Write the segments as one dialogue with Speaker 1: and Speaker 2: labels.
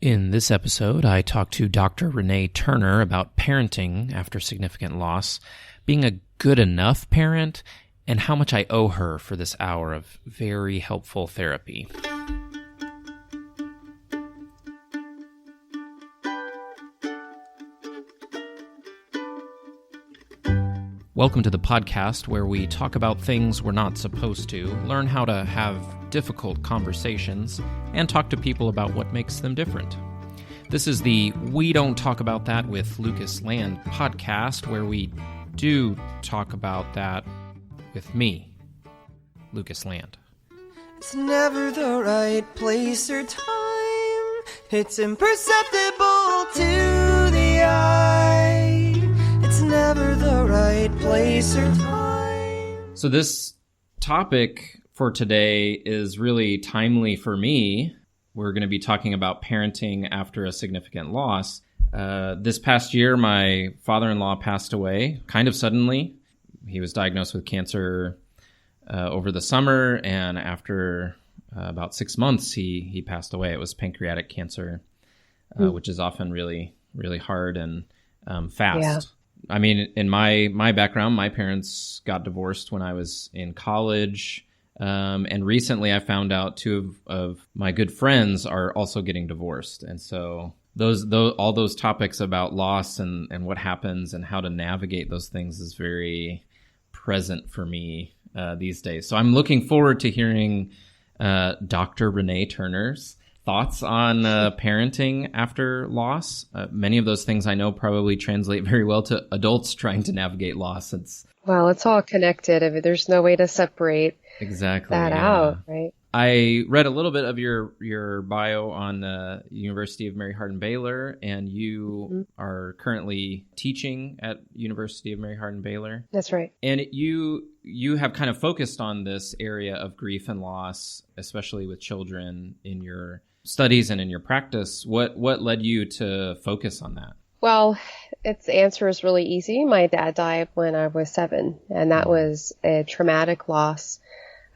Speaker 1: In this episode, I talked to Dr. Renee Turner about parenting after significant loss, being a good enough parent, and how much I owe her for this hour of very helpful therapy. Welcome to the podcast where we talk about things we're not supposed to, learn how to have difficult conversations, and talk to people about what makes them different. This is the We Don't Talk About That with Lucas Land podcast, where we do talk about that with me, Lucas Land.
Speaker 2: It's never the right place or time. It's imperceptible to the eye. It's never the right place or time.
Speaker 1: So this topic for today is really timely for me. We're going to be talking about parenting after a significant loss. This past year, my father-in-law passed away kind of suddenly. He was diagnosed with cancer over the summer, and after about 6 months, he passed away. It was pancreatic cancer, which is often really, really hard and fast. Yeah. I mean, in my background, my parents got divorced when I was in college. And recently I found out two of my good friends are also getting divorced. And so all those topics about loss and what happens and how to navigate those things is very present for me these days. So I'm looking forward to hearing Dr. Renee Turner's thoughts on parenting after loss. Many of those things I know probably translate very well to adults trying to navigate loss. It's
Speaker 3: all connected. I mean, there's no way to separate that out, right?
Speaker 1: I read a little bit of your bio on the University of Mary Hardin Baylor, and you are currently teaching at University of Mary Hardin Baylor.
Speaker 3: That's right.
Speaker 1: And you have kind of focused on this area of grief and loss, especially with children in your studies and in your practice. What led you to focus on that?
Speaker 3: Well, its answer is really easy. My dad died when I was 7, and that was a traumatic loss.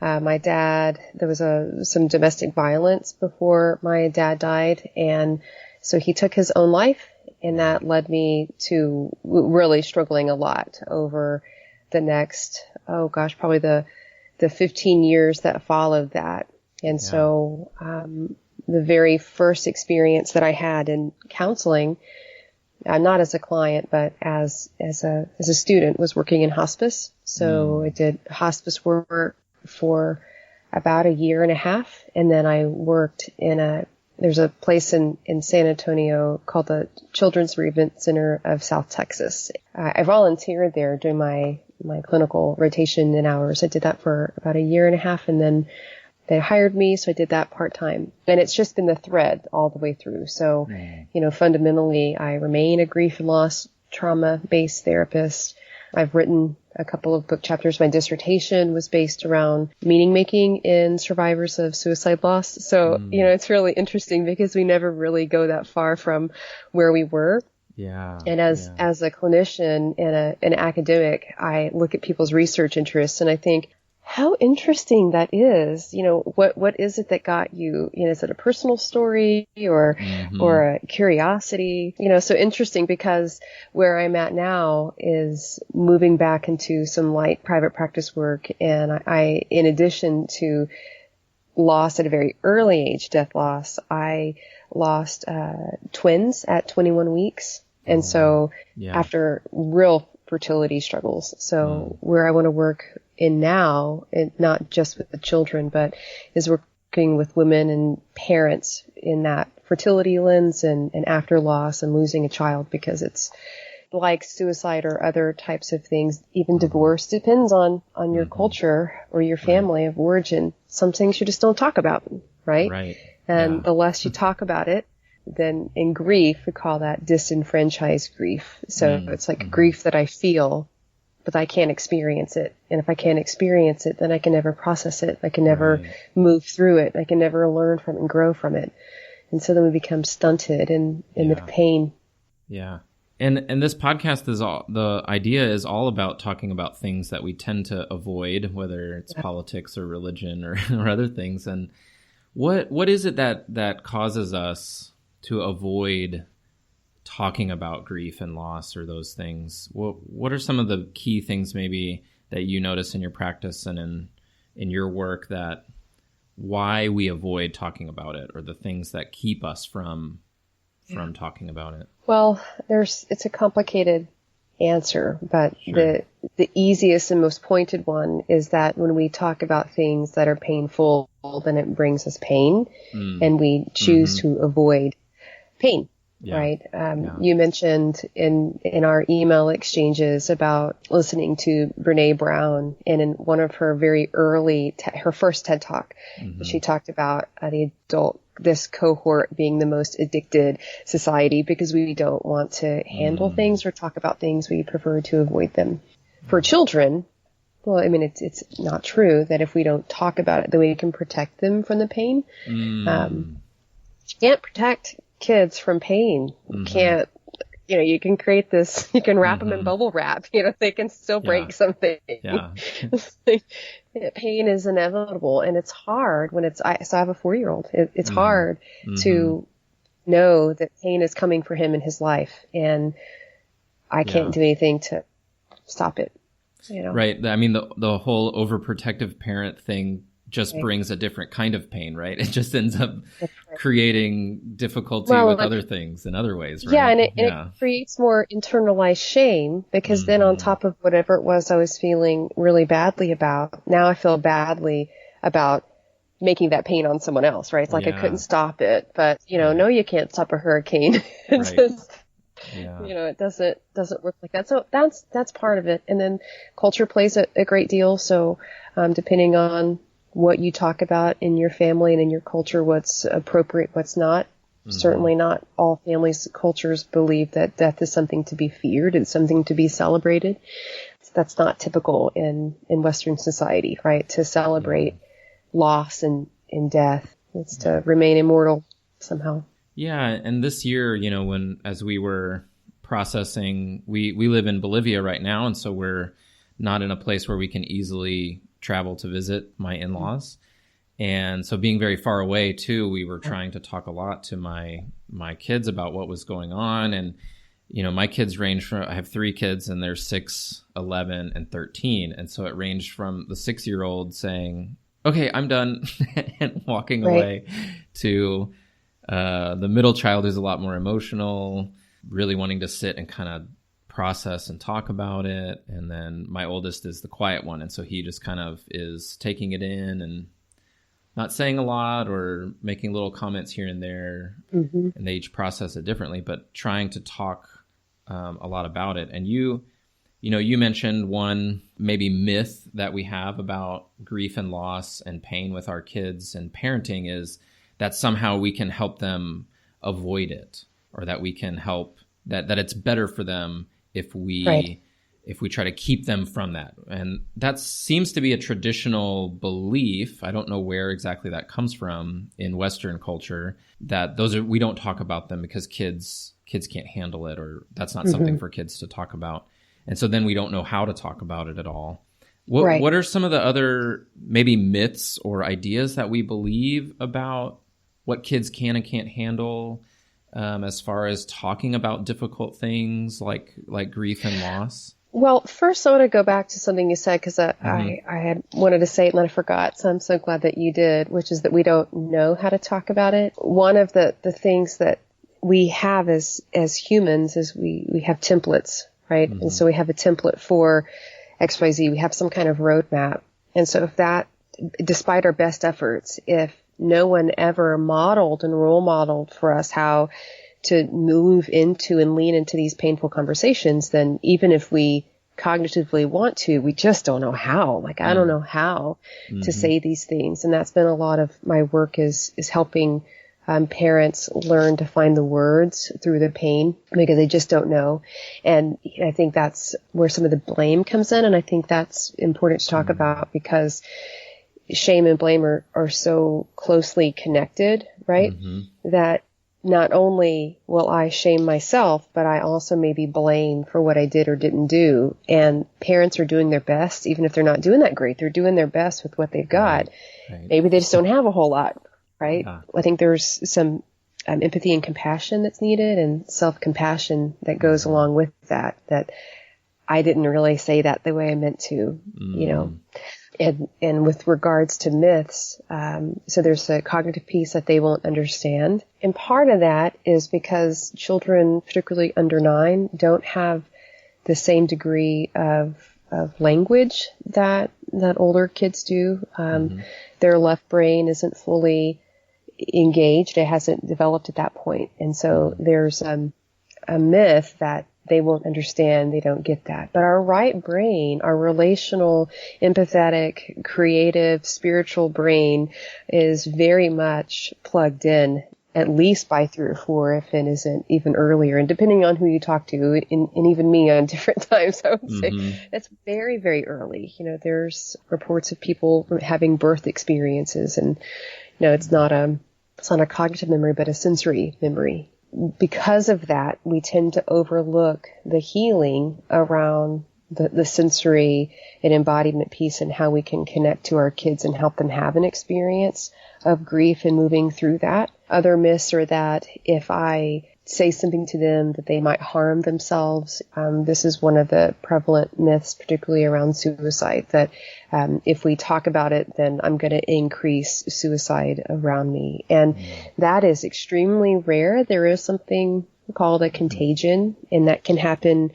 Speaker 3: My dad, there was some domestic violence before my dad died, and so he took his own life, and that led me to really struggling a lot over the next, probably the 15 years that followed that. And so the very first experience that I had in counseling, not as a client, but as a student, was working in hospice. So I did hospice work for about a year and a half. And then I worked there's a place in San Antonio called the Children's Bereavement Center of South Texas. I volunteered there during my clinical rotation in hours. I did that for about a year and a half, and then they hired me, so I did that part-time. And it's just been the thread all the way through. So, fundamentally, I remain a grief and loss trauma-based therapist. I've written a couple of book chapters. My dissertation was based around meaning-making in survivors of suicide loss. So, it's really interesting because we never really go that far from where we were.
Speaker 1: Yeah.
Speaker 3: And as a clinician and an academic, I look at people's research interests and I think, how interesting that is. What is it that got you? Is it a personal story or a curiosity? So interesting, because where I'm at now is moving back into some light private practice work. And I, in addition to loss at a very early age, death loss, I lost twins at 21 weeks. And so after real fertility struggles. So where I want to work in now, not just with the children, but is working with women and parents in that fertility lens and after loss and losing a child, because it's like suicide or other types of things, even divorce, depends on your culture or your family of origin. Some things you just don't talk about, right?
Speaker 1: Right.
Speaker 3: And the less you talk about it, then in grief, we call that disenfranchised grief. So it's like grief that I feel, but I can't experience it. And if I can't experience it, then I can never process it. I can never move through it. I can never learn from it and grow from it. And so then we become stunted in the pain.
Speaker 1: Yeah. And this podcast the idea is all about talking about things that we tend to avoid, whether it's politics or religion or other things. And what is it that causes us to avoid talking about grief and loss or those things, what are some of the key things maybe that you notice in your practice and in your work that why we avoid talking about it, or the things that keep us from talking about it?
Speaker 3: Well, it's a complicated answer, but
Speaker 1: Sure.
Speaker 3: the easiest and most pointed one is that when we talk about things that are painful, then it brings us pain, and we choose to avoid pain.
Speaker 1: Yeah.
Speaker 3: Right. You mentioned in our email exchanges about listening to Brene Brown, and in one of her very early, her first TED Talk, she talked about this cohort being the most addicted society because we don't want to handle things or talk about things. We prefer to avoid them. For children, well, I mean, it's not true that if we don't talk about it, that we can protect them from the pain. Can't protect kids from pain. You can't, you can create this, you can wrap them in bubble wrap, they can still break something.
Speaker 1: Yeah.
Speaker 3: Pain is inevitable, and it's hard when so I have a 4-year-old. It's hard to know that pain is coming for him in his life, and I can't do anything to stop it.
Speaker 1: Right. I mean, the whole overprotective parent thing just brings a different kind of pain, right? It just ends up creating difficulty with other things in other ways, right?
Speaker 3: Yeah, and it creates more internalized shame, because then on top of whatever it was I was feeling really badly about, now I feel badly about making that pain on someone else, right? It's like I couldn't stop it, but no, you can't stop a hurricane. It's just, it doesn't work like that. So that's part of it. And then culture plays a great deal. So depending on what you talk about in your family and in your culture, what's appropriate, what's not. Certainly not all families, cultures believe that death is something to be feared. It's something to be celebrated. That's not typical in Western society, right? To celebrate loss and death. It's to remain immortal somehow.
Speaker 1: Yeah. And this year, as we were processing, we live in Bolivia right now. And so we're not in a place where we can easily travel to visit my in-laws. And so being very far away too, we were trying to talk a lot to my kids about what was going on. And, my kids range from, I have 3 kids, and they're 6, 11, and 13. And so it ranged from the 6-year-old saying, okay, I'm done, and walking away, to the middle child who's a lot more emotional, really wanting to sit and kind of process and talk about it. And then my oldest is the quiet one, and so he just kind of is taking it in and not saying a lot or making little comments here and there. And they each process it differently, but trying to talk a lot about it. And you mentioned one maybe myth that we have about grief and loss and pain with our kids and parenting is that somehow we can help them avoid it, or that we can help that it's better for them if we try to keep them from that. And that seems to be a traditional belief. I don't know where exactly that comes from in Western culture, that we don't talk about them because kids can't handle it, or that's not something for kids to talk about. And so then we don't know how to talk about it at all. What are some of the other maybe myths or ideas that we believe about what kids can and can't handle, as far as talking about difficult things like grief and loss?
Speaker 3: Well, first I want to go back to something you said, because I had wanted to say it and then I forgot. So I'm so glad that you did, which is that we don't know how to talk about it. One of the things that we have as humans is we have templates, right? And so we have a template for XYZ. We have some kind of roadmap. And so if that, despite our best efforts, if no one ever modeled and role modeled for us how to move into and lean into these painful conversations, then even if we cognitively want to, we just don't know how. Like, I don't know how to say these things. And that's been a lot of my work is helping parents learn to find the words through the pain, because they just don't know. And I think that's where some of the blame comes in. And I think that's important to talk about, because shame and blame are so closely connected, right? That not only will I shame myself, but I also may be blamed for what I did or didn't do. And parents are doing their best, even if they're not doing that great. They're doing their best with what they've got. Maybe they just don't have a whole lot, right? I think there's some empathy and compassion that's needed, and self-compassion that goes along with that, that I didn't really say that the way I meant to, you know. And with regards to myths, so there's a cognitive piece that they won't understand. And part of that is because children, particularly under 9, don't have the same degree of language that older kids do. Their left brain isn't fully engaged. It hasn't developed at that point. And so there's a myth that they won't understand. They don't get that. But our right brain, our relational, empathetic, creative, spiritual brain is very much plugged in, at least by 3 or 4, if it isn't even earlier. And depending on who you talk to, and even me on different times, I would say that's very, very early. You know, there's reports of people having birth experiences, and, you know, it's not a cognitive memory, but a sensory memory. Because of that, we tend to overlook the healing around the sensory and embodiment piece, and how we can connect to our kids and help them have an experience of grief and moving through that. Other myths are that if I say something to them that they might harm themselves. This is one of the prevalent myths, particularly around suicide, that if we talk about it, then I'm going to increase suicide around me. And that is extremely rare. There is something called a contagion, and that can happen,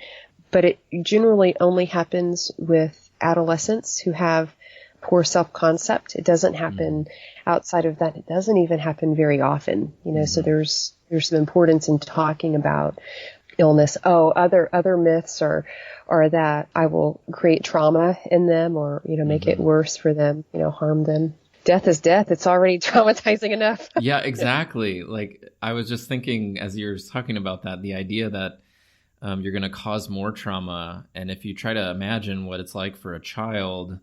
Speaker 3: but it generally only happens with adolescents who have poor self-concept. It doesn't happen outside of that. It doesn't even happen very often, you know, so there's some importance in talking about illness. Other myths are that I will create trauma in them, or, you know, make it worse for them, you know, harm them. Death is death. It's already traumatizing enough.
Speaker 1: Yeah, exactly. Like, I was just thinking as you're talking about that, the idea that you're going to cause more trauma. And if you try to imagine what it's like for a child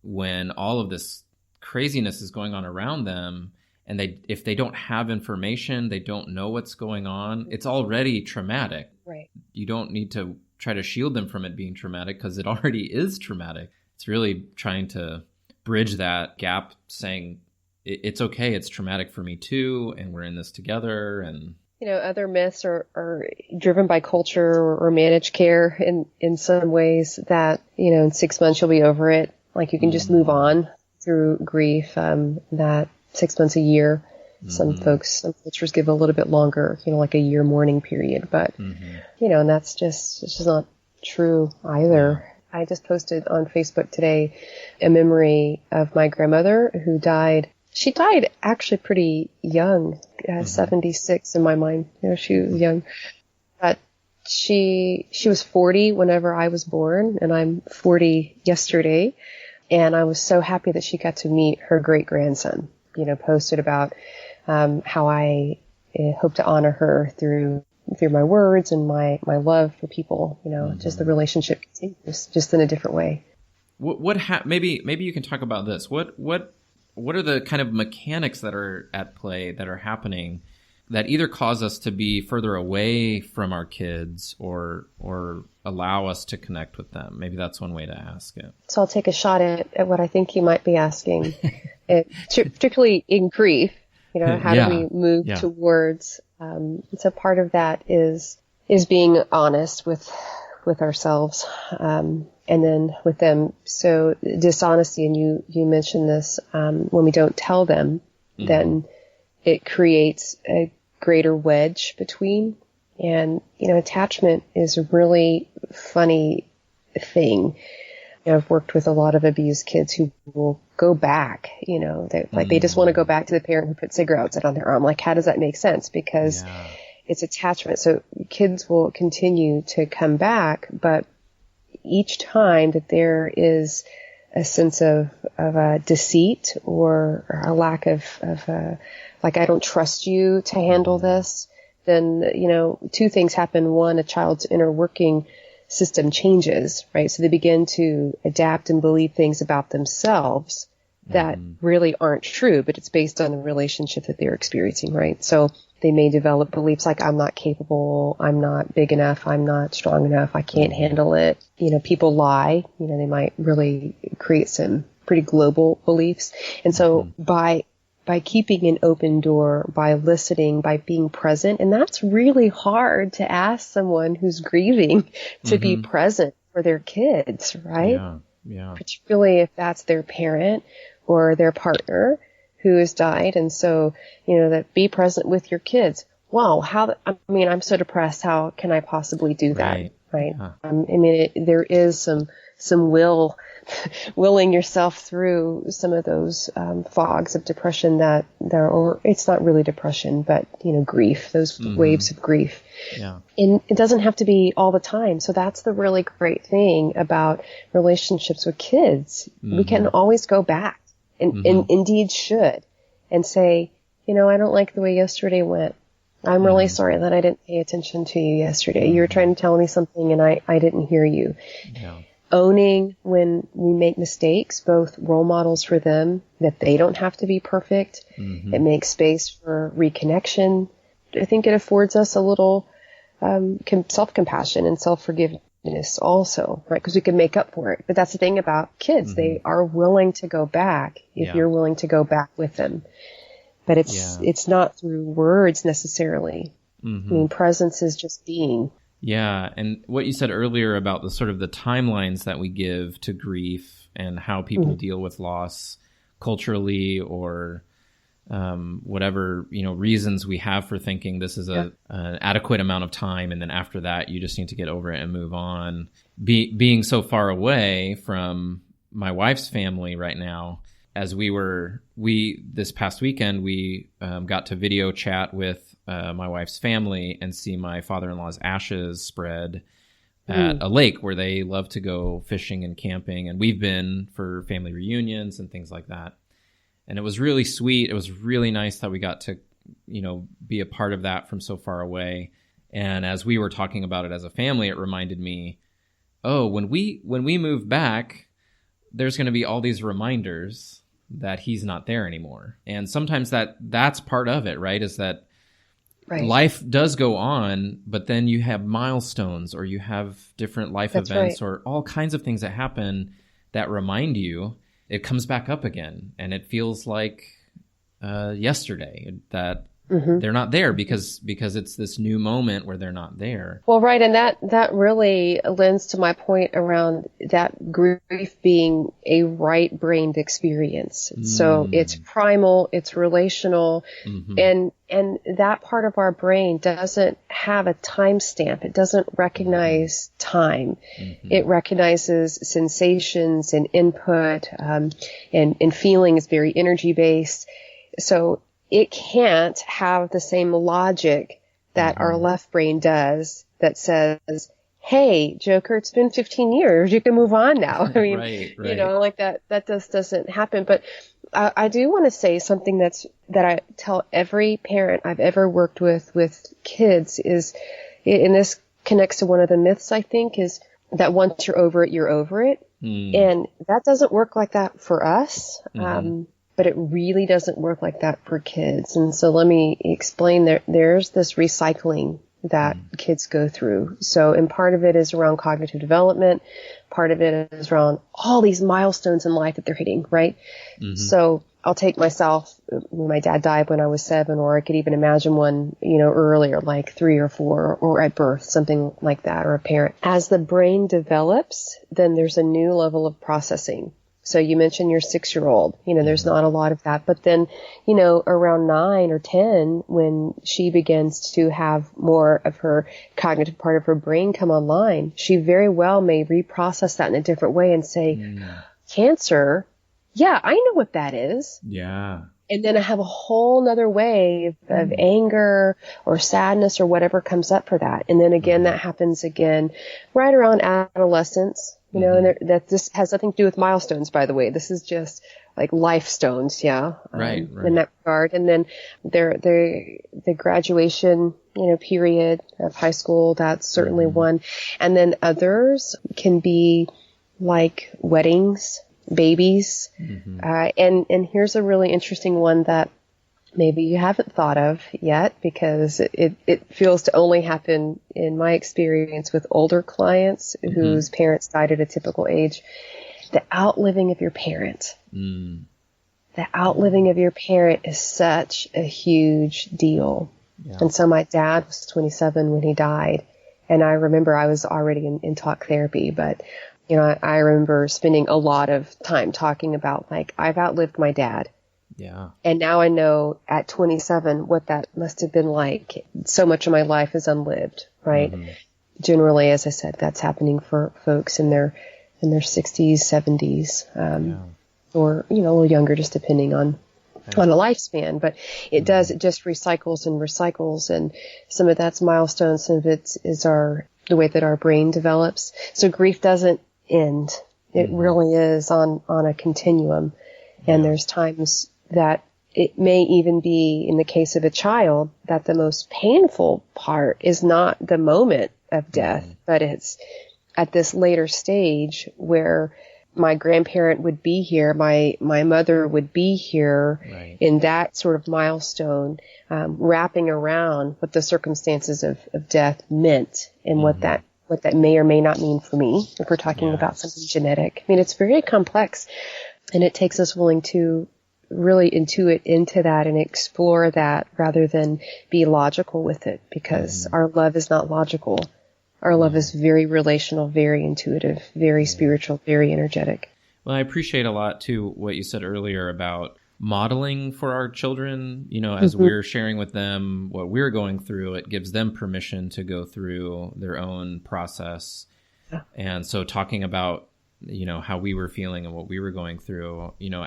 Speaker 1: when all of this craziness is going on around them, and if they don't have information, they don't know what's going on, it's already traumatic.
Speaker 3: Right.
Speaker 1: You don't need to try to shield them from it being traumatic, because it already is traumatic. It's really trying to bridge that gap, saying it's okay, it's traumatic for me too, and we're in this together. And
Speaker 3: you know, other myths are driven by culture or managed care in some ways, that, you know, in 6 months you'll be over it. Like, you can just move on through grief, that 6 months, a year. Some cultures give a little bit longer, you know, like a year mourning period. But, you know, and it's just not true either. I just posted on Facebook today a memory of my grandmother who died. She died actually pretty young, 76 in my mind. You know, she was young. But she was 40 whenever I was born, and I'm 40 yesterday. And I was so happy that she got to meet her great-grandson. You know, posted about how I hope to honor her through my words and my love for people. You know, just the relationship continues, just in a different way.
Speaker 1: Maybe you can talk about this. What are the kind of mechanics that are at play, that are happening, that either cause us to be further away from our kids or allow us to connect with them? Maybe that's one way to ask it. So
Speaker 3: I'll take a shot at what I think you might be asking, particularly in grief. You know, how do we move towards? So part of that is being honest with ourselves, and then with them. So dishonesty, and you mentioned this, when we don't tell them, then it creates a greater wedge between. And, you know, attachment is a really funny thing. You know, I've worked with a lot of abused kids who will go back, you know, they just want to go back to the parent who put cigarettes on their arm. Like, how does that make sense? Because it's attachment. So kids will continue to come back, but each time that there is a sense of a deceit or a lack of like, I don't trust you to handle this, then, you know, two things happen. One, a child's inner working system changes, right? So they begin to adapt and believe things about themselves that really aren't true, but it's based on the relationship that they're experiencing, right? So they may develop beliefs like, I'm not capable, I'm not big enough, I'm not strong enough, I can't handle it. You know, people lie, they might really create some pretty global beliefs. And so by by keeping an open door, by listening, by being present. And that's really hard to ask someone who's grieving to be present for their kids, right?
Speaker 1: Yeah. Yeah.
Speaker 3: Particularly if that's their parent or their partner who has died. And so, that be present with your kids. Wow. I'm so depressed. How can I possibly do that? Right. Yeah. There is some willing yourself through some of those fogs of depression or it's not really depression, but grief, those waves of grief.
Speaker 1: Yeah.
Speaker 3: And it doesn't have to be all the time. So that's the really great thing about relationships with kids. We can always go back and indeed should and say, I don't like the way yesterday went. I'm really sorry that I didn't pay attention to you yesterday. You were trying to tell me something and I didn't hear you.
Speaker 1: Yeah.
Speaker 3: Owning when we make mistakes, both role models for them, that they don't have to be perfect. It makes space for reconnection. I think it affords us a little self-compassion and self-forgiveness also, right? Because we can make up for it. But that's the thing about kids. They are willing to go back if you're willing to go back with them. But it's not through words necessarily. Presence is just being.
Speaker 1: Yeah, and what you said earlier about the sort of the timelines that we give to grief and how people deal with loss culturally or whatever reasons we have for thinking this is an adequate amount of time, and then after that you just need to get over it and move on. Being so far away from my wife's family right now, as this past weekend we got to video chat with my wife's family and see my father-in-law's ashes spread at a lake where they love to go fishing and camping. And we've been for family reunions and things like that. And it was really sweet. It was really nice that we got to, be a part of that from so far away. And as we were talking about it as a family, it reminded me, when we move back, there's going to be all these reminders that he's not there anymore. And sometimes that's part of it, right? Is that life does go on, but then you have milestones or you have different life events or all kinds of things that happen that remind you. It comes back up again, and it feels like yesterday that they're not there because it's this new moment where they're not there.
Speaker 3: Well, right, and that really lends to my point around that grief being a right-brained experience. So it's primal, it's relational, and that part of our brain doesn't have a timestamp. It doesn't recognize time. It recognizes sensations and input, and feeling is very energy-based. So it can't have the same logic that our left brain does that says, hey, Joker, it's been 15 years. You can move on now. I mean,
Speaker 1: right.
Speaker 3: Like that just doesn't happen. But I do want to say something that I tell every parent I've ever worked with kids is, and this connects to one of the myths, I think, is that once you're over it, you're over it. And that doesn't work like that for us. But it really doesn't work like that for kids. And so let me explain there's this recycling that kids go through. So, and part of it is around cognitive development. Part of it is around all these milestones in life that they're hitting, right? So I'll take myself, my dad died when I was 7, or I could even imagine one, earlier, like 3 or 4, or at birth, something like that, or a parent. As the brain develops, then there's a new level of processing. So you mentioned your 6-year-old, there's not a lot of that. But then, around 9 or 10, when she begins to have more of her cognitive part of her brain come online, she very well may reprocess that in a different way and say, cancer, yeah, I know what that is.
Speaker 1: Yeah.
Speaker 3: And then I have a whole nother wave of anger or sadness or whatever comes up for that. And then again, that happens again right around adolescence. And that this has nothing to do with milestones, by the way. This is just like life stones,
Speaker 1: right.
Speaker 3: In that regard. And then the graduation, period of high school, that's certainly one. And then others can be like weddings, babies. And here's a really interesting one that maybe you haven't thought of yet, because it feels to only happen, in my experience, with older clients whose parents died at a typical age. The outliving of your parent. the outliving of your parent is such a huge deal.
Speaker 1: Yeah.
Speaker 3: And so my dad was 27 when he died. And I remember I was already in talk therapy, but, you know, I remember spending a lot of time talking about, like, I've outlived my dad.
Speaker 1: Yeah.
Speaker 3: And now I know at 27 what that must have been like. So much of my life is unlived, right?
Speaker 1: Mm-hmm.
Speaker 3: Generally, as I said, that's happening for folks in their 60s, 70s, or, you know, a little younger, just depending on a lifespan. But it does, it just recycles and recycles. And some of that's milestones, some of it is the way that our brain develops. So grief doesn't end. It really is on a continuum. And there's times that it may even be, in the case of a child, that the most painful part is not the moment of death, but it's at this later stage where my grandparent would be here, my mother would be here, in that sort of milestone, wrapping around what the circumstances of death meant and what that may or may not mean for me, if we're talking about something genetic. I mean, it's very complex, and it takes us willing to really intuit into that and explore that rather than be logical with it, because our love is not logical. Our love is very relational, very intuitive, very spiritual, very energetic.
Speaker 1: Well, I appreciate a lot, too, what you said earlier about modeling for our children. You know, as we're sharing with them what we're going through, it gives them permission to go through their own process. Yeah. And so talking about, you know, how we were feeling and what we were going through, you know,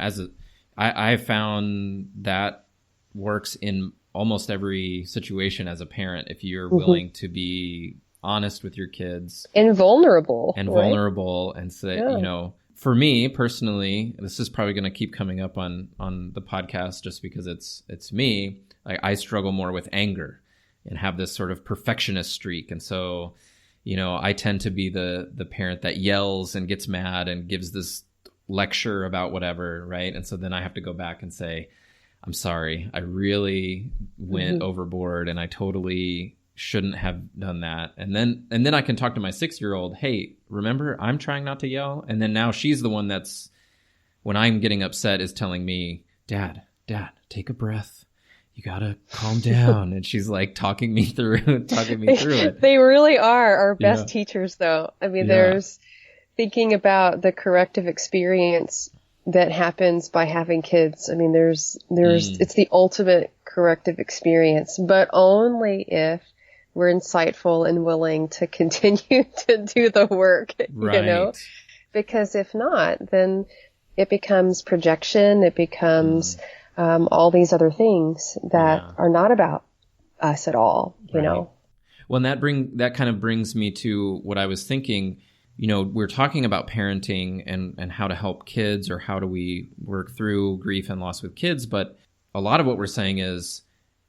Speaker 1: I found that works in almost every situation as a parent, if you're willing to be honest with your kids
Speaker 3: and vulnerable
Speaker 1: and say, you know, for me personally, this is probably going to keep coming up on the podcast just because it's me. Like, I struggle more with anger and have this sort of perfectionist streak. And so, you know, I tend to be the parent that yells and gets mad and gives this lecture about whatever. Right. And so then I have to go back and say, I'm sorry, I really went overboard and I totally shouldn't have done that. And then I can talk to my 6-year-old, hey, remember, I'm trying not to yell. And then now she's the one that's, when I'm getting upset, is telling me, Dad, take a breath. You gotta calm down. And she's like talking me through it.
Speaker 3: They really are our best teachers, though. I mean, there's thinking about the corrective experience that happens by having kids. I mean, there's it's the ultimate corrective experience, but only if we're insightful and willing to continue to do the work, you know, because if not, then it becomes projection. It becomes all these other things that are not about us at all, you know.
Speaker 1: Well, and that kind of brings me to what I was thinking. You know, we're talking about parenting and how to help kids, or how do we work through grief and loss with kids. But a lot of what we're saying is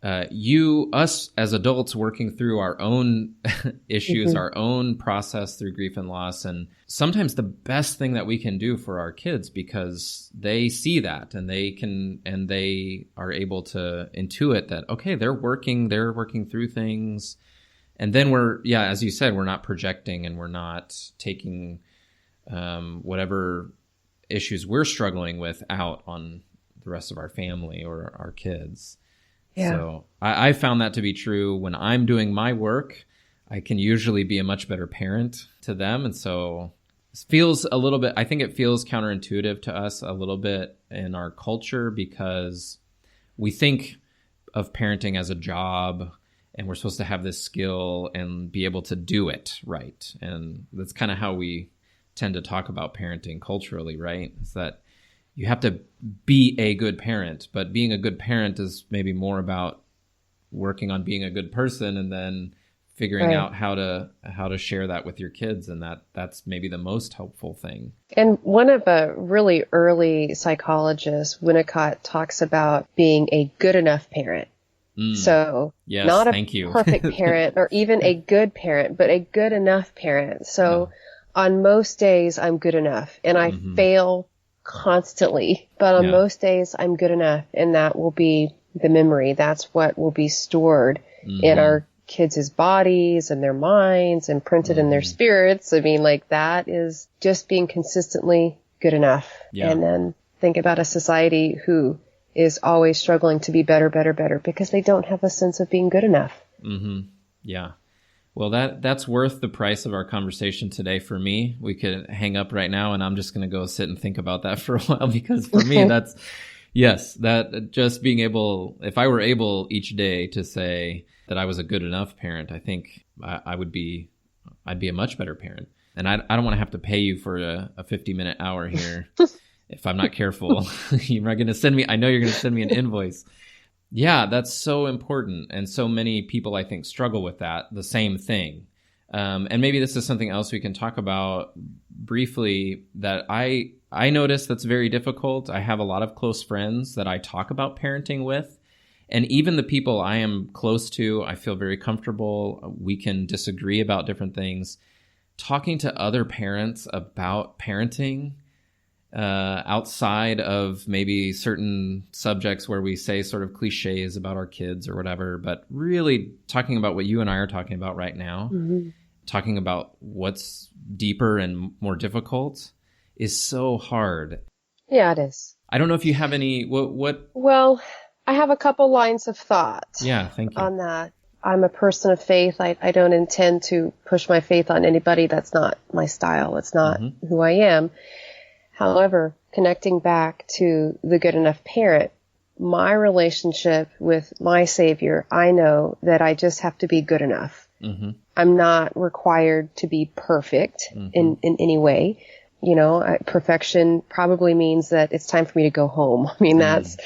Speaker 1: us as adults working through our own issues, our own process through grief and loss. And sometimes the best thing that we can do for our kids, because they see that and they are able to intuit that, okay, they're working through things. And then as you said, we're not projecting and we're not taking whatever issues we're struggling with out on the rest of our family or our kids. Yeah. So I found that to be true. When I'm doing my work, I can usually be a much better parent to them. And so it feels a little bit, I think it feels counterintuitive to us a little bit in our culture, because we think of parenting as a job, and we're supposed to have this skill and be able to do it right. And that's kind of how we tend to talk about parenting culturally, right? It's that you have to be a good parent, but being a good parent is maybe more about working on being a good person and then figuring out how to share that with your kids. And that's maybe the most helpful thing.
Speaker 3: And one of a really early psychologists, Winnicott, talks about being a good enough parent. So
Speaker 1: yes,
Speaker 3: not a perfect parent or even a good parent, but a good enough parent. So on most days, I'm good enough, and I fail constantly, but on most days I'm good enough, and that will be the memory. That's what will be stored in our kids' bodies and their minds and printed in their spirits. I mean, like, that is just being consistently good enough. And then think about a society who is always struggling to be better, better, better, because they don't have a sense of being good enough.
Speaker 1: Mm-hmm. Yeah. Well, that's worth the price of our conversation today for me. We could hang up right now and I'm just going to go sit and think about that for a while, because for me, that just being able, if I were able each day to say that I was a good enough parent, I think I'd be a much better parent. And I don't want to have to pay you for a 50-minute hour here if I'm not careful. You're not going to send me, I know you're going to send me an invoice. Yeah, that's so important. And so many people, I think, struggle with that, the same thing. And maybe this is something else we can talk about briefly that I notice that's very difficult. I have a lot of close friends that I talk about parenting with. And even the people I am close to, I feel very comfortable. We can disagree about different things. Talking to other parents about parenting outside of maybe certain subjects where we say sort of cliches about our kids or whatever, but really talking about what you and I are talking about right now, talking about what's deeper and more difficult is so hard.
Speaker 3: Yeah, it is.
Speaker 1: I don't know if you have any, what?
Speaker 3: Well, I have a couple lines of thought.
Speaker 1: Yeah, thank you.
Speaker 3: On that. I'm a person of faith. I don't intend to push my faith on anybody. That's not my style. It's not who I am. However, connecting back to the good enough parent, my relationship with my Savior, I know that I just have to be good enough. I'm not required to be perfect in any way. You know, perfection probably means that it's time for me to go home. I mean, that's,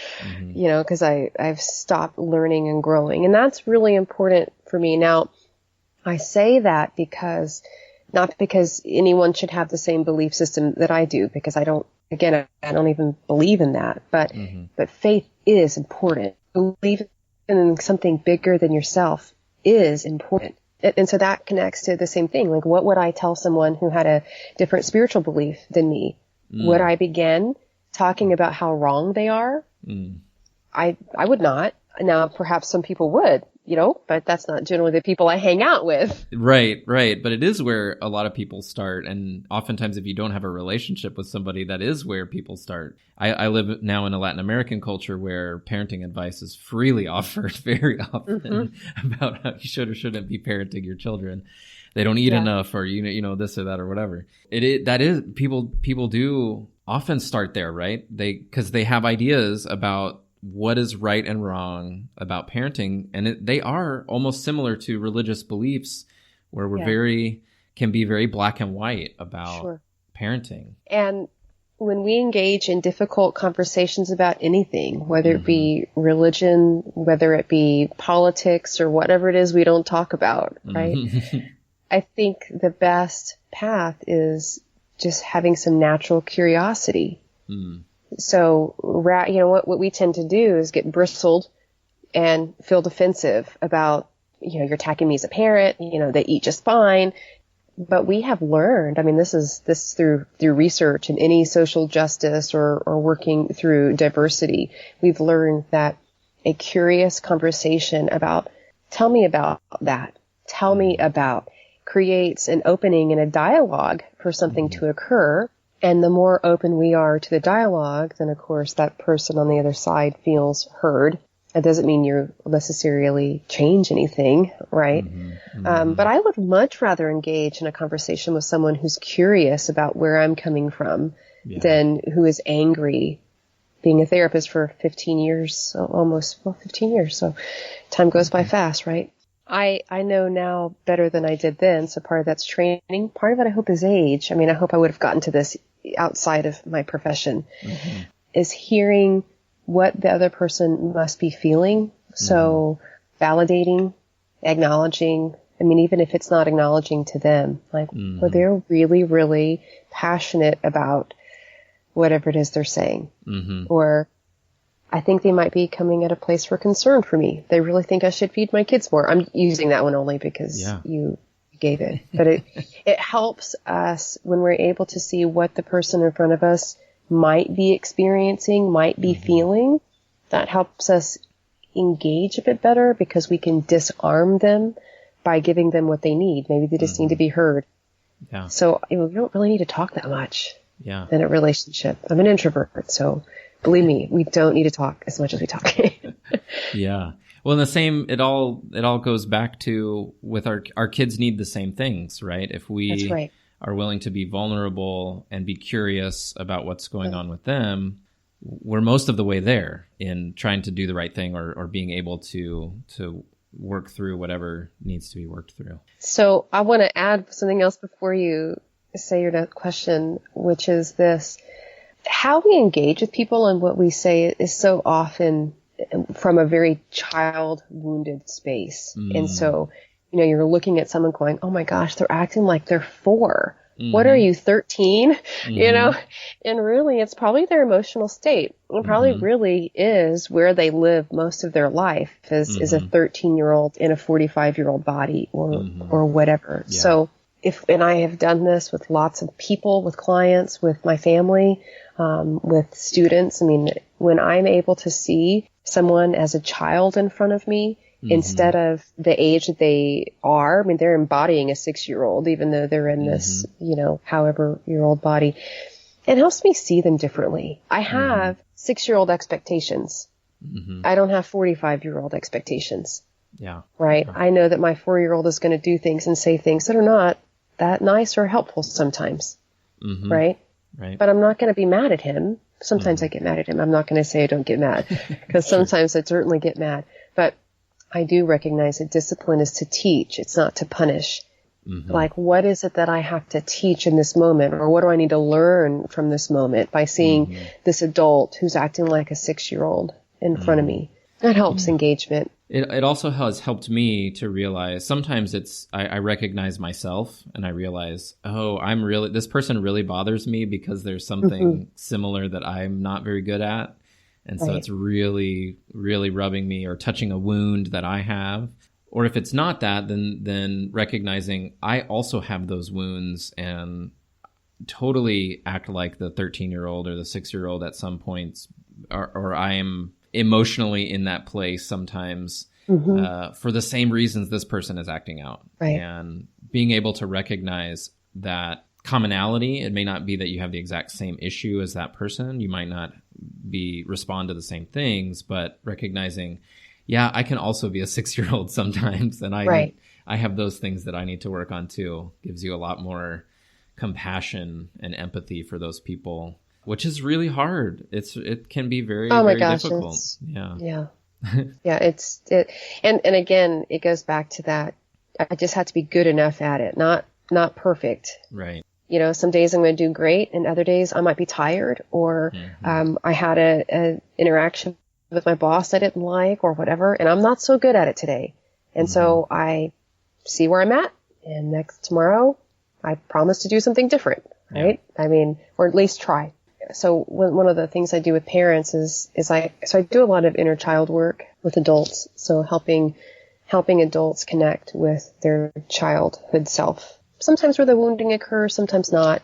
Speaker 3: you know, because I've stopped learning and growing. And that's really important for me. Now, I say that not because anyone should have the same belief system that I do, because I don't even believe in that. But faith is important. Believing in something bigger than yourself is important. And so that connects to the same thing. Like, what would I tell someone who had a different spiritual belief than me? Would I begin talking about how wrong they are? I would not. Now, perhaps some people would, you know, but that's not generally the people I hang out with.
Speaker 1: Right. But it is where a lot of people start. And oftentimes, if you don't have a relationship with somebody, that is where people start. I live now in a Latin American culture where parenting advice is freely offered very often about how you should or shouldn't be parenting your children. They don't eat enough, or, you know, this or that or whatever. People do often start there, right? Because they have ideas about what is right and wrong about parenting. And they are almost similar to religious beliefs where can be very black and white about parenting.
Speaker 3: And when we engage in difficult conversations about anything, whether it be religion, whether it be politics, or whatever it is we don't talk about, right? I think the best path is just having some natural curiosity. So, you know, what we tend to do is get bristled and feel defensive about, you know, you're attacking me as a parent, you know, they eat just fine. But we have learned, I mean, this through research and any social justice or working through diversity, we've learned that a curious conversation about, tell me about that, tell me about, creates an opening and a dialogue for something to occur. And the more open we are to the dialogue, then of course that person on the other side feels heard. It doesn't mean you necessarily change anything, right? But I would much rather engage in a conversation with someone who's curious about where I'm coming from than who is angry. Being a therapist for 15 years, almost 15 years, so time goes by fast, right? I know now better than I did then, so part of that's training. Part of it I hope is age. I mean, I hope I would have gotten to this outside of my profession, is hearing what the other person must be feeling. So validating, acknowledging, I mean, even if it's not acknowledging to them, like, well, they're really, really passionate about whatever it is they're saying. Or I think they might be coming at a place for concern for me. They really think I should feed my kids more. I'm using that one only because you gave it. But it helps us when we're able to see what the person in front of us might be experiencing, might be feeling. That helps us engage a bit better because we can disarm them by giving them what they need. Maybe they just need to be heard. So we don't really need to talk that much.
Speaker 1: Yeah.
Speaker 3: than a relationship. I'm an introvert, so believe me, we don't need to talk as much as we talk.
Speaker 1: Yeah. Well, in the same, it all goes back to with our kids need the same things, right? If we
Speaker 3: That's right.
Speaker 1: are willing to be vulnerable and be curious about what's going on with them, we're most of the way there in trying to do the right thing or being able to work through whatever needs to be worked through.
Speaker 3: So I want to add something else before you say your next question, which is this. How we engage with people and what we say is so often from a very child wounded space. And so, you're looking at someone going, oh my gosh, they're acting like they're 4. What are you, 13? And really it's probably their emotional state. It probably really is where they live most of their life is a 13-year-old in a 45-year-old body or whatever. Yeah. So and I have done this with lots of people, with clients, with my family, with students. I mean, when I'm able to see someone as a child in front of me, instead of the age that they are, I mean, they're embodying a 6-year-old, even though they're in this, however-year-old body. It helps me see them differently. I have 6-year-old expectations. I don't have 45-year-old expectations.
Speaker 1: Yeah.
Speaker 3: Right. Yeah. I know that my 4-year-old is going to do things and say things that are not that nice or helpful sometimes. Right. But I'm not going to be mad at him. Sometimes I get mad at him. I'm not going to say I don't get mad because sometimes I certainly get mad, but I do recognize that discipline is to teach. It's not to punish. Like, what is it that I have to teach in this moment? Or what do I need to learn from this moment by seeing this adult who's acting like a 6-year-old in front of me? That helps engagement.
Speaker 1: It also has helped me to realize sometimes I recognize myself and I realize, this person really bothers me because there's something similar that I'm not very good at. And so it's really, really rubbing me or touching a wound that I have. Or if it's not that, then recognizing I also have those wounds and totally act like the 13-year-old or the 6-year-old at some points, or I am emotionally in that place sometimes for the same reasons this person is acting out.
Speaker 3: Right.
Speaker 1: And being able to recognize that commonality, it may not be that you have the exact same issue as that person. You might not respond to the same things, but recognizing, I can also be a 6-year-old sometimes. And I have those things that I need to work on too. Gives you a lot more compassion and empathy for those people, which is really hard. It can be very, very difficult.
Speaker 3: Yeah. And again, it goes back to that. I just have to be good enough at it, not perfect.
Speaker 1: Right.
Speaker 3: Some days I'm going to do great and other days I might be tired or, I had an interaction with my boss I didn't like or whatever, and I'm not so good at it today. And so I see where I'm at, and tomorrow I promise to do something different, right? Yeah. I mean, or at least try. So one of the things I do with parents is I do a lot of inner child work with adults. So helping adults connect with their childhood self. Sometimes where the wounding occurs, sometimes not,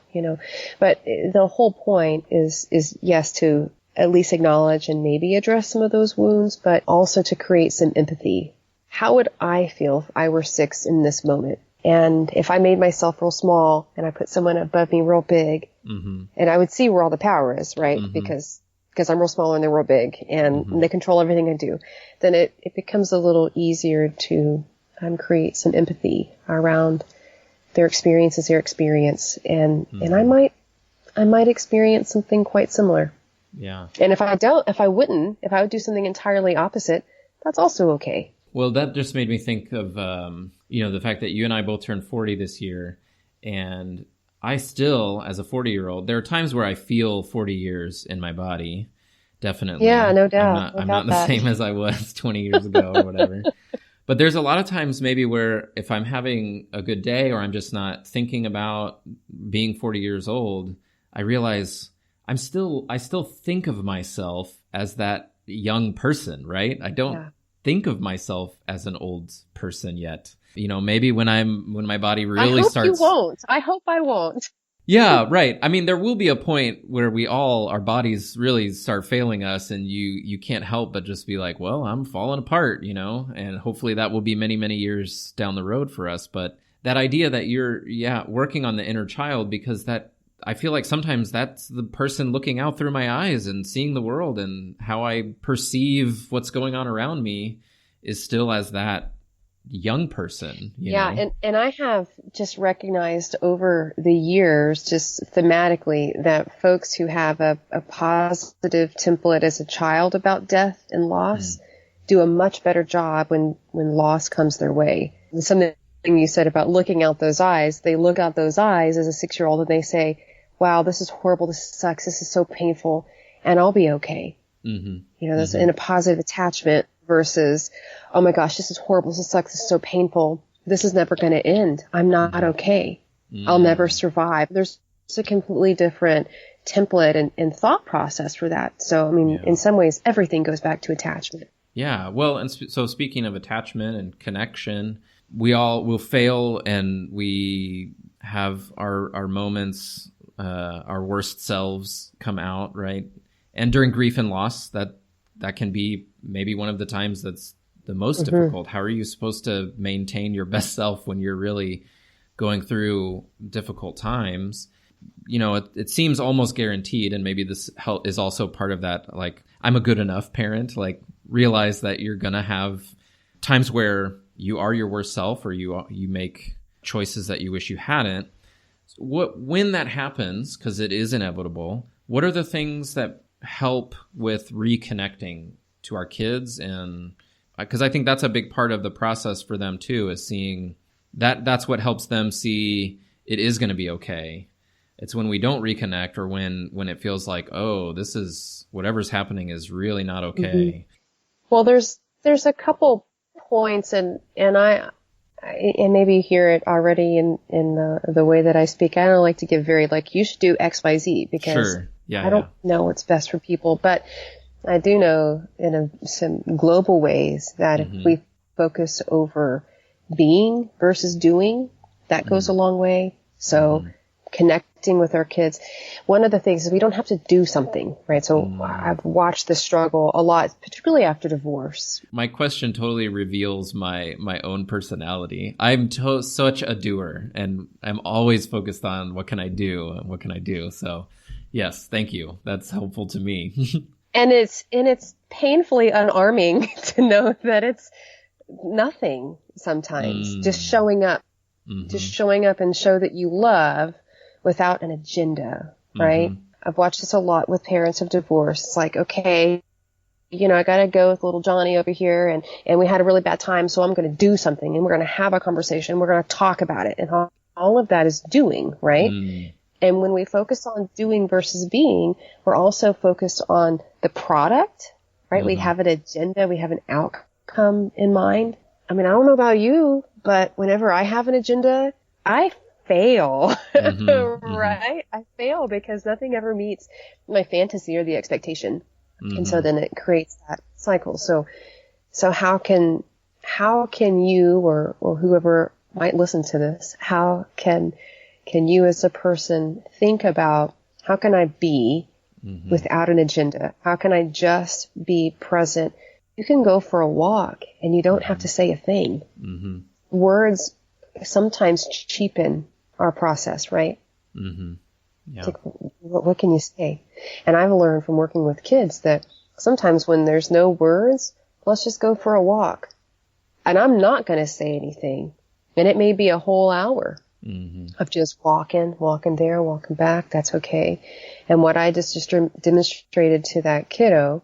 Speaker 3: but the whole point is yes, to at least acknowledge and maybe address some of those wounds, but also to create some empathy. How would I feel if I were 6 in this moment? And if I made myself real small and I put someone above me real big, and I would see where all the power is, right? Because I'm real small and they're real big and they control everything I do, then it becomes a little easier to create some empathy around their experience is their experience. And I might experience something quite similar.
Speaker 1: Yeah.
Speaker 3: And if I would do something entirely opposite, that's also okay.
Speaker 1: Well, that just made me think of, the fact that you and I both turned 40 this year. And I still, as a 40-year-old, there are times where I feel 40 years in my body. Definitely.
Speaker 3: Yeah, no doubt.
Speaker 1: I'm not the same as I was 20 years ago or whatever. But there's a lot of times maybe where if I'm having a good day or I'm just not thinking about being 40 years old, I realize I still think of myself as that young person, right? I don't think of myself as an old person yet. Maybe when my body really starts.
Speaker 3: I hope I won't.
Speaker 1: Yeah, right. I mean, there will be a point where our bodies really start failing us and you can't help but just be like, well, I'm falling apart, and hopefully that will be many, many years down the road for us. But that idea that you're, working on the inner child, because that I feel like sometimes that's the person looking out through my eyes and seeing the world, and how I perceive what's going on around me is still as that young person. You know?
Speaker 3: And I have just recognized over the years, just thematically, that folks who have a positive template as a child about death and loss do a much better job when loss comes their way. And something you said about looking out those eyes, they look out those eyes as a 6-year-old and they say, wow, this is horrible, this sucks, this is so painful, and I'll be okay. You know, that's in a positive attachment versus, oh my gosh, this is horrible, this sucks, this is so painful, this is never going to end, I'm not okay, I'll never survive. There's a completely different template and thought process for that. So, I mean, in some ways, everything goes back to attachment.
Speaker 1: Yeah, well, and so speaking of attachment and connection, we all will fail, and we have our moments, our worst selves come out, right? And during grief and loss, that can be maybe one of the times that's the most difficult. How are you supposed to maintain your best self when you're really going through difficult times? You know, it seems almost guaranteed, and maybe this is also part of that, like, I'm a good enough parent. Like, realize that you're going to have times where you are your worst self, or you make choices that you wish you hadn't. When that happens, because it is inevitable, what are the things that help with reconnecting to our kids? And because I think that's a big part of the process for them too, is seeing that's what helps them see it is going to be okay. It's when we don't reconnect, or when it feels like, oh, this is whatever's happening is really not okay.
Speaker 3: Well, there's a couple points, and maybe you hear it already in the way that I speak. I don't like to give very, like, you should do X, Y, Z, because I don't know what's best for people. But I do know in some global ways that if we focus over being versus doing, that goes a long way. So connecting with our kids. One of the things is we don't have to do something, right? So I've watched this struggle a lot, particularly after divorce.
Speaker 1: My question totally reveals my own personality. I'm such a doer, and I'm always focused on what can I do and what can I do. So yes, thank you. That's helpful to me.
Speaker 3: And it's painfully unarming to know that it's nothing sometimes. Just showing up. Just showing up and show that you love without an agenda, right? I've watched this a lot with parents of divorce. It's like, okay, you know, I got to go with little Johnny over here, and we had a really bad time, so I'm going to do something, and we're going to have a conversation. We're going to talk about it. And all of that is doing, right? And when we focus on doing versus being, we're also focused on the product, right? We have an agenda. We have an outcome in mind. I mean, I don't know about you, but whenever I have an agenda, I fail, right? I fail because nothing ever meets my fantasy or the expectation. And so then it creates that cycle. So how can you or whoever might listen to this, how can you as a person think about, how can I be without an agenda? How can I just be present? You can go for a walk and you don't have to say a thing. Words sometimes cheapen our process, right? Yeah. Like, what can you say? And I've learned from working with kids that sometimes when there's no words, let's just go for a walk. And I'm not going to say anything. And it may be a whole hour of just walking there, walking back. That's okay. And what I just demonstrated to that kiddo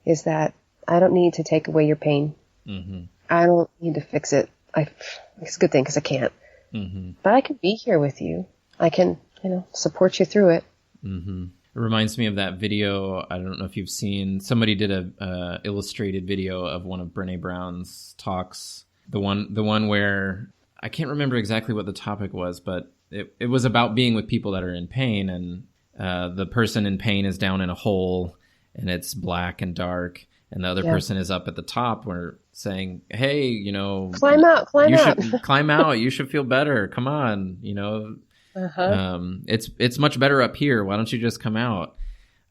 Speaker 3: is that I don't need to take away your pain. I don't need to fix it. It's a good thing because I can't. But I can be here with you. I can, support you through it.
Speaker 1: It reminds me of that video. I don't know if you've seen. Somebody did a illustrated video of one of Brené Brown's talks. The one where I can't remember exactly what the topic was, but it was about being with people that are in pain, and the person in pain is down in a hole, and it's black and dark. And the other person is up at the top, where saying, "Hey,
Speaker 3: climb out.
Speaker 1: You should climb out. You should feel better. Come on, it's much better up here. Why don't you just come out?"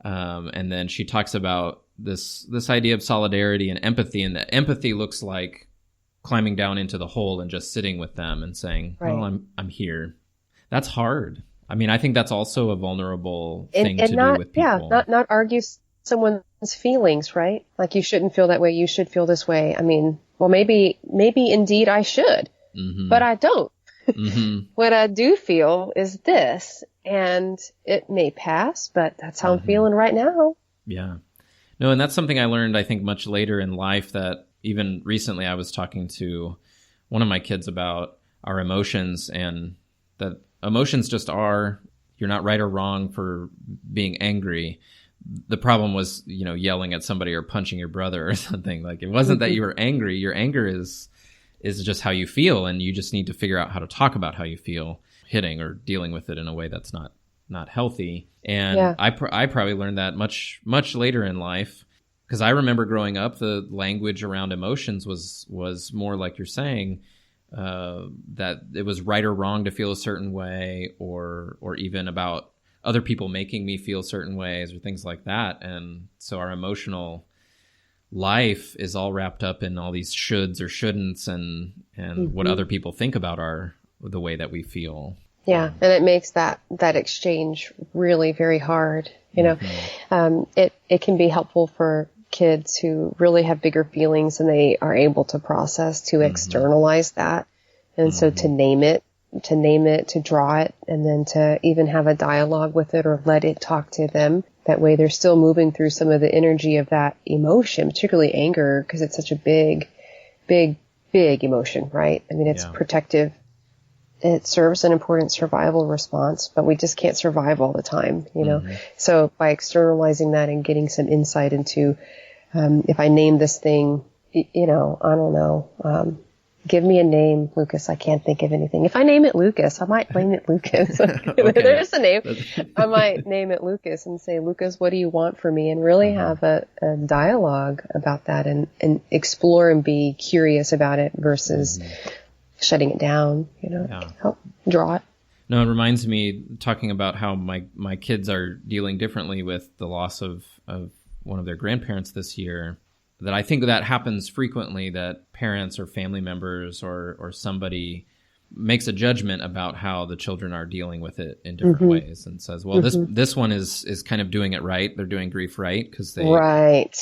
Speaker 1: And then she talks about this idea of solidarity and empathy, and that empathy looks like climbing down into the hole and just sitting with them and saying, "Well, I'm here." That's hard. I mean, I think that's also a vulnerable thing
Speaker 3: and
Speaker 1: to
Speaker 3: not,
Speaker 1: do with people.
Speaker 3: Yeah, not argue someone's feelings, right? Like, you shouldn't feel that way. You should feel this way. I mean, well, maybe indeed I should, but I don't. What I do feel is this, and it may pass, but that's how I'm feeling right now.
Speaker 1: Yeah. No, and that's something I learned, I think, much later in life, that even recently I was talking to one of my kids about our emotions, and that emotions just are, you're not right or wrong for being angry. The problem was, yelling at somebody or punching your brother or something. Like, it wasn't that you were angry. Your anger is just how you feel, and you just need to figure out how to talk about how you feel, hitting or dealing with it in a way that's not healthy. And I probably learned that much later in life, because I remember growing up, the language around emotions was more like you're saying, that it was right or wrong to feel a certain way, or even about other people making me feel certain ways or things like that. And so our emotional life is all wrapped up in all these shoulds or shouldn'ts and what other people think about the way that we feel.
Speaker 3: Yeah, and it makes that exchange really very hard. It can be helpful for kids who really have bigger feelings and they are able to process, to externalize that. And so to name it, to draw it, and then to even have a dialogue with it or let it talk to them. That way they're still moving through some of the energy of that emotion, particularly anger, because it's such a big, big, big emotion, right? I mean, it's protective. It serves an important survival response, but we just can't survive all the time, So by externalizing that and getting some insight into, if I name this thing, I don't know, give me a name, Lucas. I can't think of anything. If I name it Lucas, I might name it Lucas. Okay. There's a name. I might name it Lucas and say, Lucas, what do you want from me? And really have a dialogue about that and explore and be curious about it versus shutting it down, help draw it.
Speaker 1: No, it reminds me, talking about how my kids are dealing differently with the loss of one of their grandparents this year, that I think that happens frequently, that parents or family members or somebody makes a judgment about how the children are dealing with it in different ways, and says, well, this one is kind of doing it right. They're doing grief right because they... Right.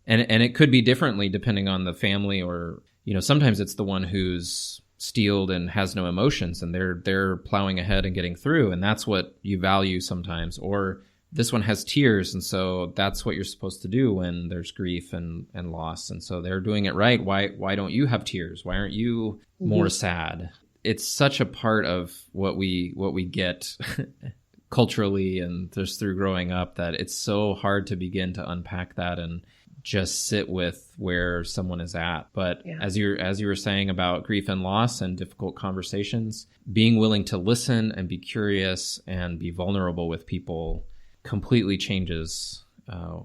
Speaker 1: And it could be differently depending on the family, or, sometimes it's the one who's steeled and has no emotions, and they're plowing ahead and getting through, and that's what you value sometimes. Or this one has tears, and so that's what you're supposed to do when there's grief and loss, and so they're doing it right. Why don't you have tears? Why aren't you more sad? It's such a part of what we get culturally and just through growing up, that it's so hard to begin to unpack that and just sit with where someone is at. But as you were saying about grief and loss and difficult conversations, being willing to listen and be curious and be vulnerable with people completely changes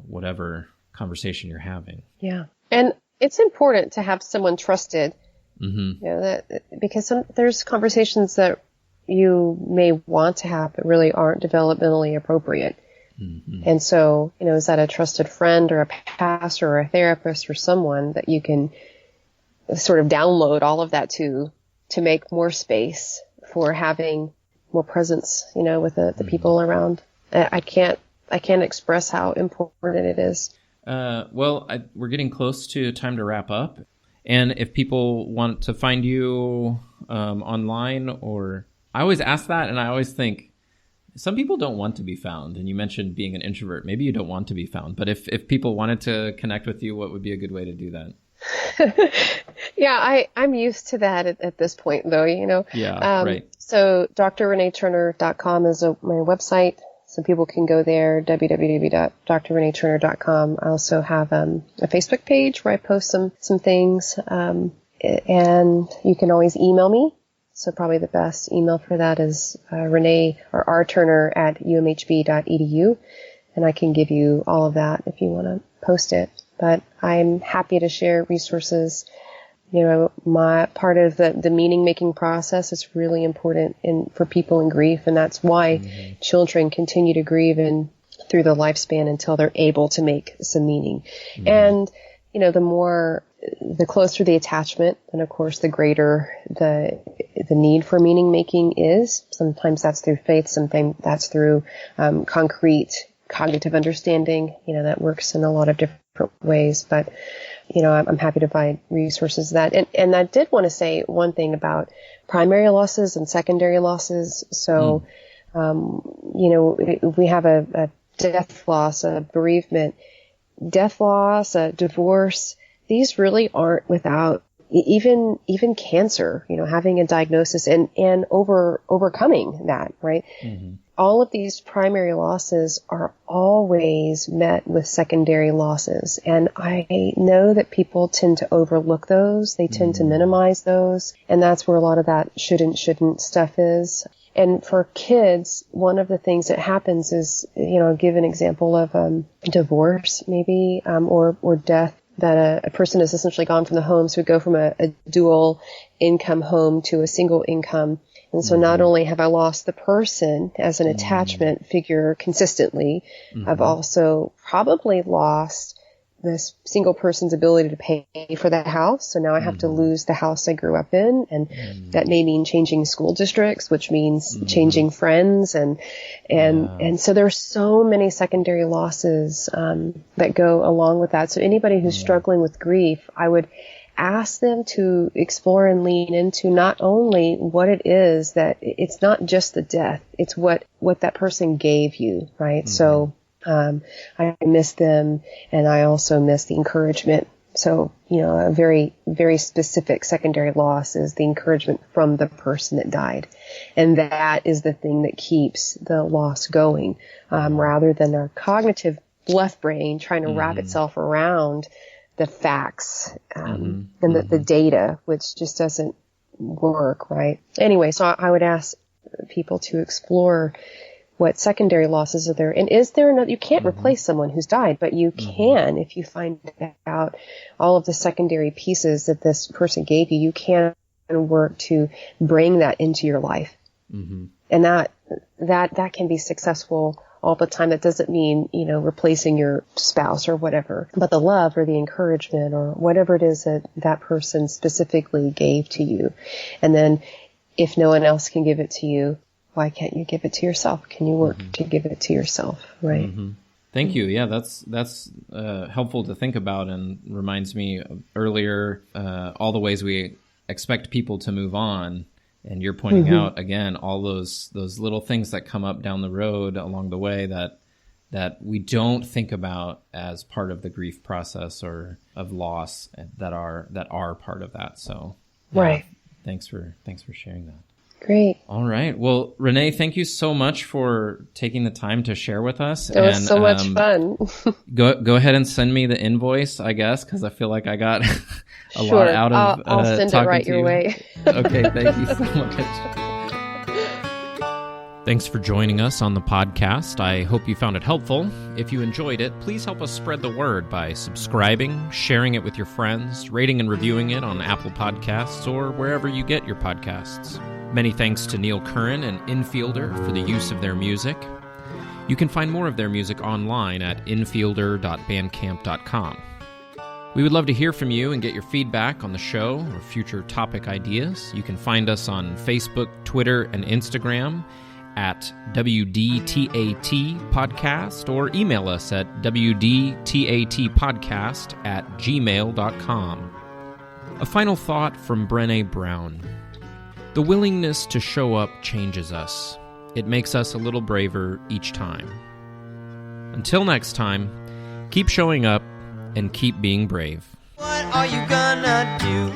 Speaker 1: whatever conversation you're having. Yeah.
Speaker 3: And it's important to have someone trusted, because there's conversations that you may want to have but really aren't developmentally appropriate. And so, is that a trusted friend or a pastor or a therapist or someone that you can sort of download all of that to make more space for having more presence, with the people around. I can't express how important it is.
Speaker 1: We're getting close to time to wrap up. And if people want to find you online, or I always ask that, and I always think some people don't want to be found. And you mentioned being an introvert. Maybe you don't want to be found. But if people wanted to connect with you, what would be a good way to do that?
Speaker 3: Yeah, I'm used to that at this point, though,
Speaker 1: Yeah, right.
Speaker 3: So drreneeturner.com is my website. So people can go there, www.drreneeturner.com. I also have a Facebook page where I post some things. And you can always email me. So probably the best email for that is Renee or rturner@umhb.edu. And I can give you all of that if you want to post it. But I'm happy to share resources. My part of the meaning making process is really important for people in grief, and that's why children continue to grieve through the lifespan until they're able to make some meaning. And the closer the attachment, and of course the greater the the need for meaning making is. Sometimes that's through faith, sometimes that's through concrete cognitive understanding, that works in a lot of different ways. But, I'm happy to provide resources to that. And I did want to say one thing about primary losses and secondary losses. So, we have a death loss, a bereavement, death loss, a divorce. These really aren't without even cancer, having a diagnosis and overcoming that, right? Mm-hmm. All of these primary losses are always met with secondary losses. And I know that people tend to overlook those. They tend to minimize those. And that's where a lot of that shouldn't stuff is. And for kids, one of the things that happens is, I'll give an example of divorce maybe, or death, that a person has essentially gone from the home. So we go from a dual income home to a single income. And so not only have I lost the person as an attachment figure consistently, I've also probably lost this single person's ability to pay for that house. So now I have to lose the house I grew up in. And that may mean changing school districts, which means changing friends. And so there are so many secondary losses that go along with that. So anybody who's struggling with grief, I would ask them to explore and lean into not only what it is that it's not just the death, it's what that person gave you, right? So I miss them, and I also miss the encouragement. So, a very, very specific secondary loss is the encouragement from the person that died. And that is the thing that keeps the loss going, rather than our cognitive left brain trying to wrap itself around the facts, and the data, which just doesn't work, right? Anyway, so I would ask people to explore what secondary losses are there. And is there another, you can't replace someone who's died, but you can, if you find out all of the secondary pieces that this person gave you, you can work to bring that into your life. And that can be successful all the time. That doesn't mean, replacing your spouse or whatever, but the love or the encouragement or whatever it is that that person specifically gave to you. And then if no one else can give it to you, why can't you give it to yourself? Can you work to give it to yourself? Right.
Speaker 1: Thank you. Yeah, that's helpful to think about, and reminds me of earlier, all the ways we expect people to move on. And you're pointing out again all those little things that come up down the road along the way that we don't think about as part of the grief process or of loss that are part of that. So
Speaker 3: right.
Speaker 1: Thanks for sharing that.
Speaker 3: Great.
Speaker 1: All right. Well, Renee, thank you so much for taking the time to share with us.
Speaker 3: It was so much fun.
Speaker 1: Go ahead and send me the invoice, I guess, because I feel like I got a lot out of
Speaker 3: I'll send it right your way.
Speaker 1: Okay. Thank you so much. Thanks for joining us on the podcast. I hope you found it helpful. If you enjoyed it, please help us spread the word by subscribing, sharing it with your friends, rating and reviewing it on Apple Podcasts or wherever you get your podcasts. Many thanks to Neil Curran and Infielder for the use of their music. You can find more of their music online at infielder.bandcamp.com. We would love to hear from you and get your feedback on the show or future topic ideas. You can find us on Facebook, Twitter, and Instagram at WDTAT Podcast, or email us at WDTATpodcast@gmail.com. A final thought from Brené Brown. The willingness to show up changes us. It makes us a little braver each time. Until next time, keep showing up and keep being brave.
Speaker 2: What are you gonna do?